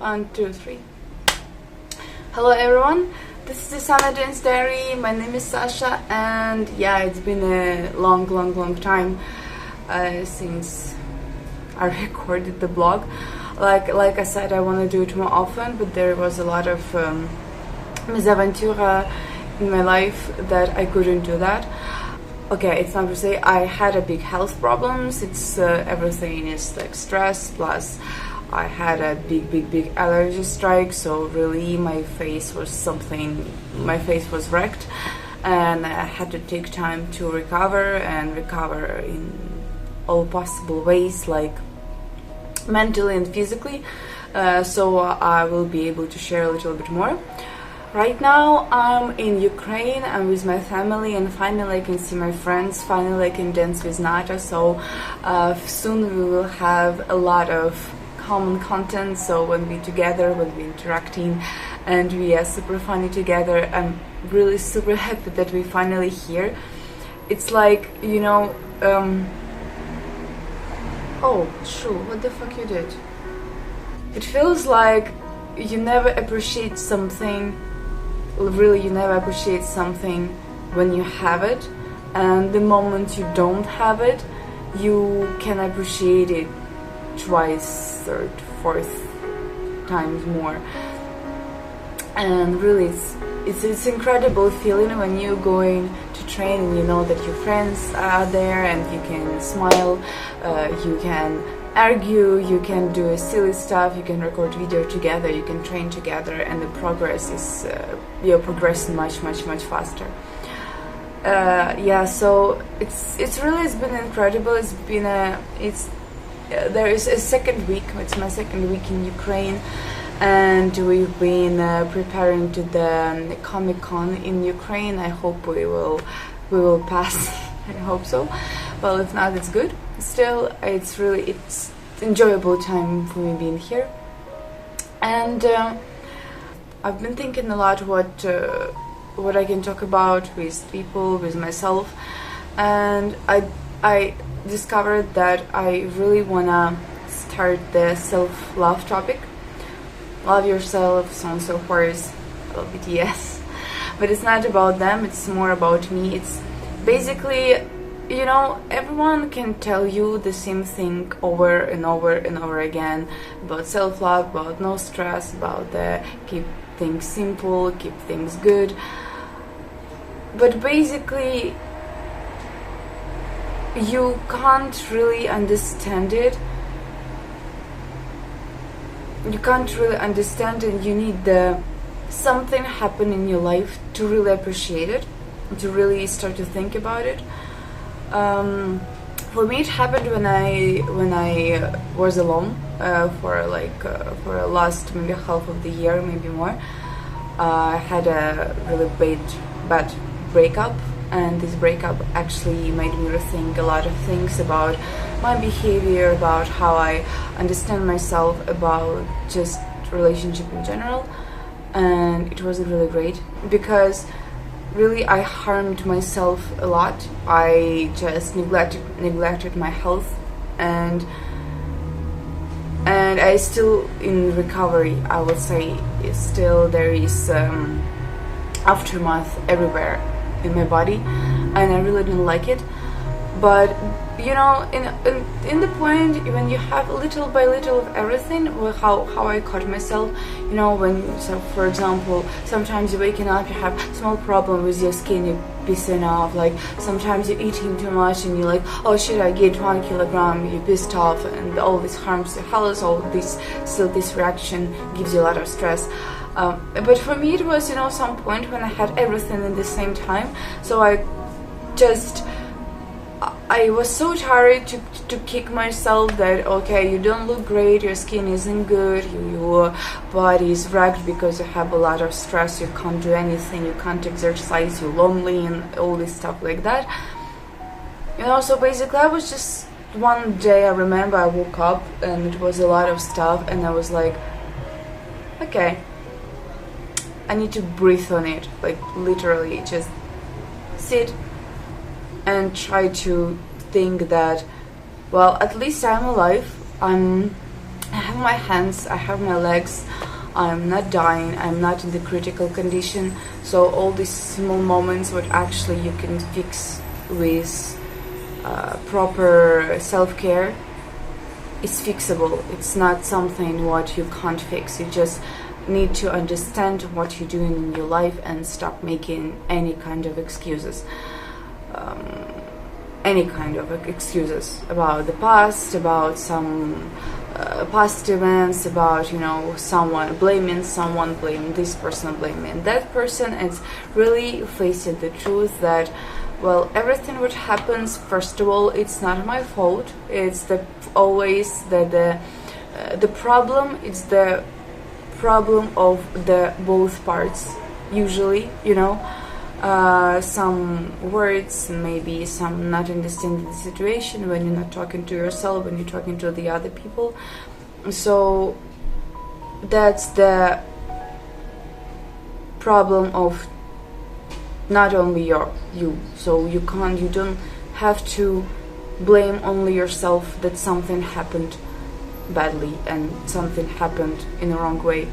1, 2, 3. Hello everyone, this is the SaNa Dance Diary. My name is Sasha, and yeah, it's been a long time since I recorded the blog. Like I said, I want to do it more often, but there was a lot of misaventura in my life that I couldn't do that. Okay, it's not to say I had a big health problems. It's everything is like stress, plus I had a big allergy strike, so really my face was wrecked, and I had to take time to recover in all possible ways, like mentally and physically, so I will be able to share a little bit more. Right now I'm in Ukraine, I'm with my family, and finally I can see my friends, finally I can dance with Nata, so soon we will have a lot of common content, so when we're together, when we're interacting, and we are super funny together. I'm really super happy that we're finally here. It's like, you know, oh, shoo, what the fuck you did? It feels like you never appreciate something, really you never appreciate something when you have it, and the moment you don't have it, you can appreciate it twice, third, fourth times more. And really it's incredible feeling when you're going to train and you know that your friends are there and you can smile, you can argue, you can do silly stuff, you can record video together, you can train together, and the progress is you're progressing much faster. Yeah, so it's been incredible. There is a second week. It's my second week in Ukraine, and we've been preparing to the Comic-Con in Ukraine. I hope we will pass. I hope so. Well, if not, it's good. Still, it's enjoyable time for me being here, and I've been thinking a lot what I can talk about with people, with myself, and I discovered that I really wanna start the self-love topic. Love yourself, so on and so forth, a little bit yes, but it's not about them, it's more about me. It's basically, you know, everyone can tell you the same thing over and over again about self-love, about no stress, about keep things simple, keep things good, but basically you can't really understand it. You can't really understand it. You need something happen in your life to really appreciate it, to really start to think about it. For me, it happened when I was alone for the last maybe half of the year, maybe more. I had a really bad breakup, and this breakup actually made me rethink a lot of things about my behavior, about how I understand myself, about just relationship in general. And it wasn't really great, because really I harmed myself a lot. I just neglected my health, and I still in recovery, I would say. Still there is aftermath everywhere in my body, and I really didn't like it. But you know, in the point when you have little by little of everything, how I caught myself, you know, so for example, sometimes you're waking up, you have small problem with your skin, you're pissing off, like sometimes you're eating too much and you're like, oh shit, I gained 1 kilogram, you're pissed off, and all this harms your health, all this reaction gives you a lot of stress. But for me it was, you know, some point when I had everything at the same time, so I was so tired to kick myself that, okay, you don't look great, your skin isn't good, your body is wrecked because you have a lot of stress, you can't do anything, you can't exercise, you're lonely, and all this stuff like that. You know, so basically I was just, one day I remember I woke up and it was a lot of stuff, and I was like, okay, I need to breathe on it, like literally just sit and try to think that, well, at least I'm alive, I have my hands, I have my legs, I'm not dying, I'm not in the critical condition. So all these small moments what actually you can fix with proper self-care is fixable. It's not something what you can't fix. You just need to understand what you're doing in your life and stop making any kind of excuses. About the past, about some past events, about, you know, someone blaming this person, blaming that person. It's really facing the truth that, well, everything what happens, first of all, it's not my fault. It's always the problem. It's the problem of the both parts. Usually, you know, some words, maybe some not understanding the situation when you're not talking to yourself, when you're talking to the other people. So that's the problem of not only you. So you don't have to blame only yourself that something happened badly and something happened in the wrong way.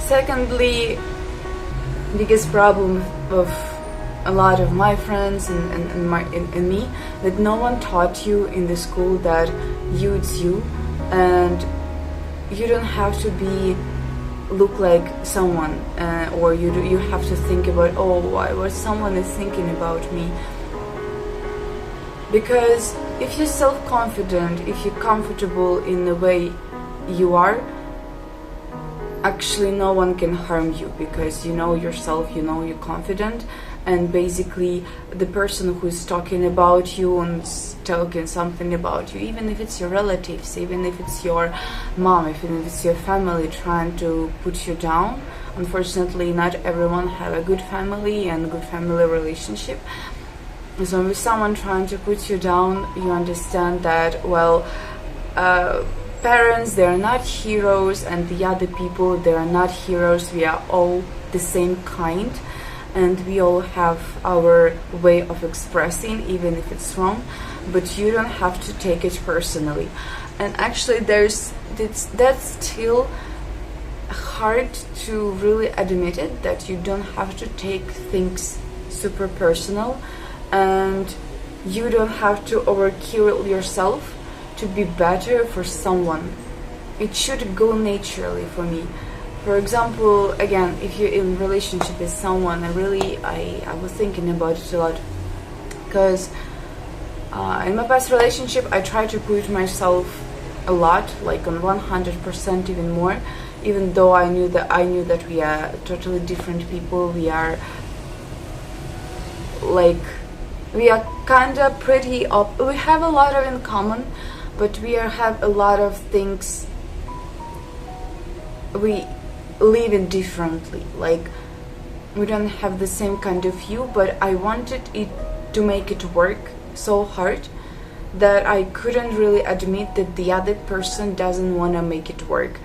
Secondly, biggest problem of a lot of my friends and me, that no one taught you in the school that it's you, and you don't have to look like someone, or you have to think about, oh, what someone is thinking about me. Because if you're self-confident, if you're comfortable in the way you are, actually no one can harm you, because you know yourself, you know you're confident. And basically the person who's talking about you and talking something about you, even if it's your relatives, even if it's your mom, even if it's your family trying to put you down, unfortunately not everyone have a good family and good family relationship. So with someone trying to put you down, you understand that, well, parents, they are not heroes, and the other people, they are not heroes. We are all the same kind, and we all have our way of expressing, even if it's wrong, but you don't have to take it personally. And actually that's still hard to really admit it, that you don't have to take things super personal, and you don't have to overkill yourself to be better for someone. It should go naturally for me. For example, again, if you're in a relationship with someone, I was thinking about it a lot, because in my past relationship I tried to put myself a lot, like on 100%, even more, even though I knew that we are totally different people. We are kind of pretty we have a lot of in common, but we have a lot of things we live in differently. Like, we don't have the same kind of view, but I wanted it to make it work so hard that I couldn't really admit that the other person doesn't want to make it work.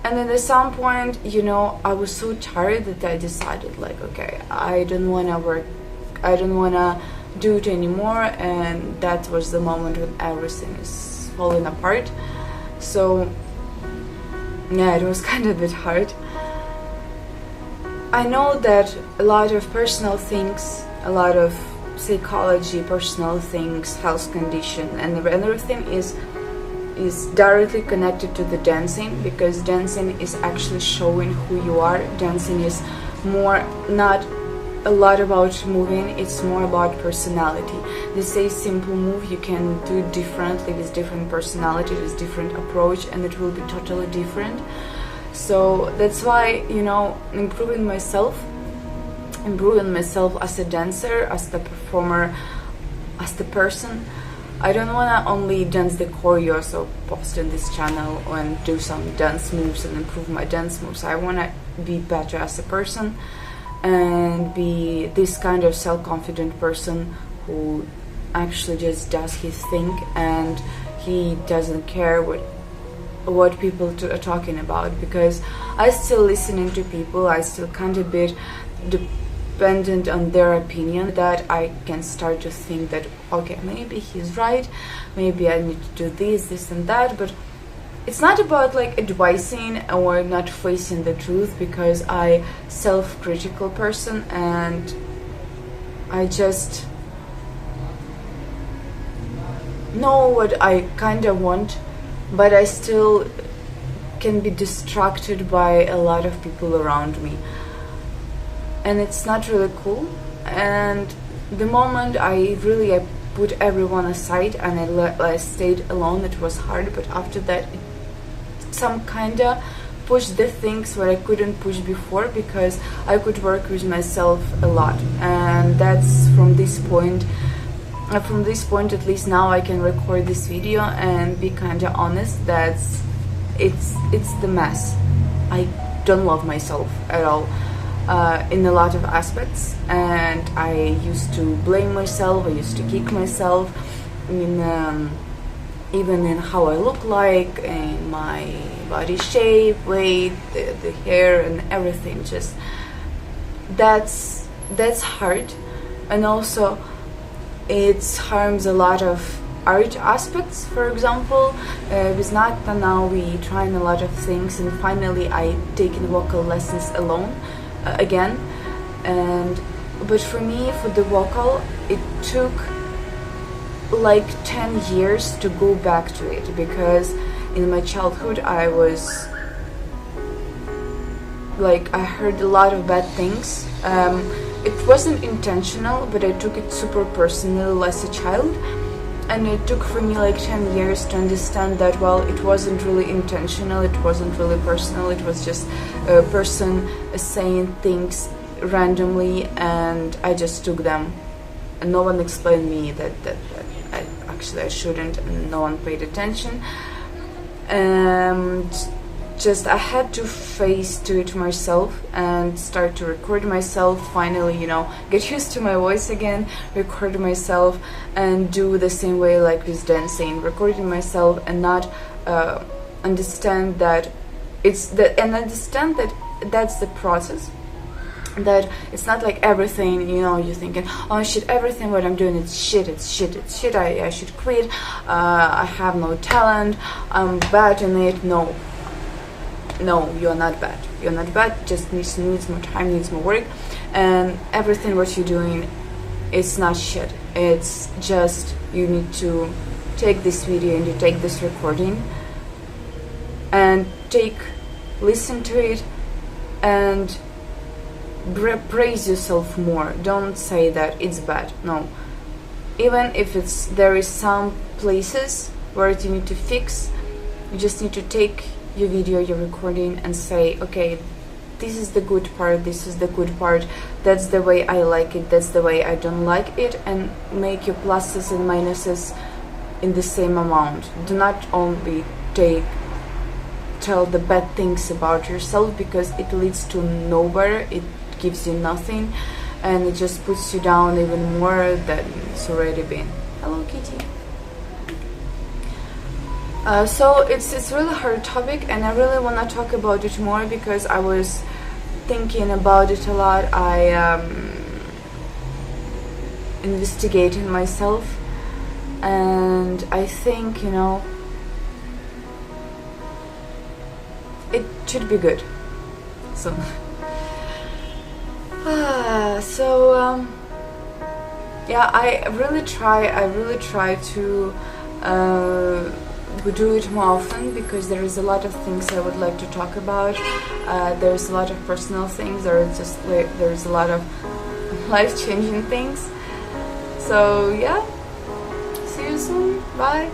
And then at some point, you know, I was so tired that I decided, like, okay, I don't want to do it anymore. And that was the moment when everything is falling apart. So yeah, it was kind of a bit hard. I know that a lot of personal things, a lot of psychology, personal things, health condition, and everything is directly connected to the dancing, because dancing is actually showing who you are. Dancing is more not a lot about moving, it's more about personality. They say simple move, you can do it differently with different personality, with different approach, and it will be totally different. So that's why, you know, improving myself as a dancer, as the performer, as the person. I don't want to only dance the choreos or post on this channel and do some dance moves and improve my dance moves. I want to be better as a person and be this kind of self-confident person who actually just does his thing, and he doesn't care what people are talking about. Because I still listening to people, I still can't dependent on their opinion, that I can start to think that, okay, maybe he's right, maybe I need to do this and that. But it's not about like advising or not facing the truth, because I self-critical person and I just know what I kind of want, but I still can be distracted by a lot of people around me, and it's not really cool. And the moment I put everyone aside and I stayed alone, it was hard, but after that some kinda pushed the things where I couldn't push before, because I could work with myself a lot. And that's from this point at least now I can record this video and be kinda honest that it's the mess. I don't love myself at all in a lot of aspects, and I used to blame myself, I used to kick myself in even in how I look like, in my body shape, weight, the hair and everything. Just that's hard. And also it harms a lot of art aspects. For example, with SaNa now we trying a lot of things, and finally I taken vocal lessons alone again. But for me, for the vocal, it took like 10 years to go back to it, because in my childhood I was like, I heard a lot of bad things. It wasn't intentional, but I took it super personal as a child, and it took for me like 10 years to understand that, well, it wasn't really intentional, it wasn't really personal, it was just a person saying things randomly and I just took them, and no one explained me that I shouldn't, and no one paid attention. And just I had to face to it myself and start to record myself, finally, you know, get used to my voice again, record myself and do the same way like with dancing, recording myself, and not understand that it's that, and understand that that's the process, that it's not like everything, you know, you're thinking, oh shit, everything what I'm doing it's shit, I should quit, I have no talent, I'm bad in it. No, you're not bad, just needs more time, needs more work, and everything what you're doing, it's not shit. It's just you need to take this video and you take this recording and listen to it and praise yourself more. Don't say that it's bad. No, even if there is some places where you need to fix, you just need to take your video, your recording, and say, okay, this is the good part, this is the good part, that's the way I like it, that's the way I don't like it, and make your pluses and minuses in the same amount. Do not only tell the bad things about yourself, because it leads to nowhere, it gives you nothing, and it just puts you down even more than it's already been. Hello, Kitty. So it's really hard topic, and I really want to talk about it more because I was thinking about it a lot. I investigating myself, and I think, you know, it should be good. So yeah, I really try to do it more often, because there is a lot of things I would like to talk about. There's a lot of personal things, there's a lot of life-changing things. So yeah, see you soon, bye.